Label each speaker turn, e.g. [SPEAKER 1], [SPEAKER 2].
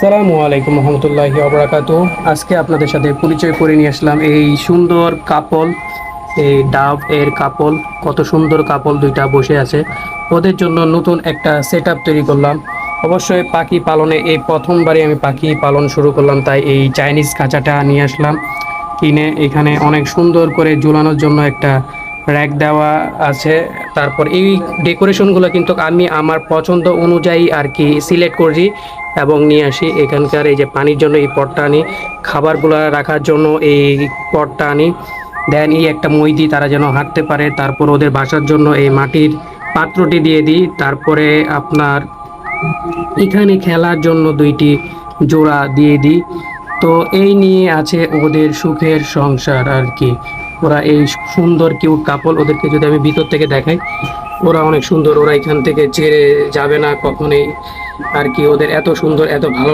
[SPEAKER 1] আসসালামু আলাইকুম রহমতুল্লাহি ওবরাকাতু। আজকে আপনাদের সাথে পরিচয় করে নিয়ে আসলাম এই সুন্দর কাপল, এই ডাব এর কাপল। কত সুন্দর কাপল দুইটা বসে আছে। ওদের জন্য নতুন একটা সেট আপ তৈরি করলাম। অবশ্যই পাখি পালনে এই প্রথমবারই আমি পাখি পালন শুরু করলাম, তাই এই চাইনিজ খাঁচাটা নিয়ে আসলাম কিনে। এখানে অনেক সুন্দর করে ঝুলানোর জন্য একটা র্যাক দেওয়া আছে। তারপর এই ডেকোরেশনগুলো কিন্তু আমি আমার পছন্দ অনুযায়ী আর কি সিলেক্ট করি এবং নিয়ে আসি। এখানকার এই যে পানির জন্য এই পটটা আনি, খাবারগুলো রাখার জন্য এই পটটা আনি, দেন এই একটা মই দিই তারা যেন হাঁটতে পারে। তারপর ওদের বাসার জন্য এই মাটির পাত্রটি দিয়ে দিই। তারপরে আপনার এখানে খেলার জন্য দুইটি জোড়া দিয়ে দিই। তো এই নিয়ে আছে ওদের সুখের সংসার আর কি। ওরা এই সুন্দর কিউট কাপল, ওদেরকে যদি আমি ভিতর থেকে দেখাই, ওরা অনেক সুন্দর। ওরা এখান থেকে ছেড়ে যাবে না কখনোই আর কি। ওদের এত সুন্দর, এত ভালো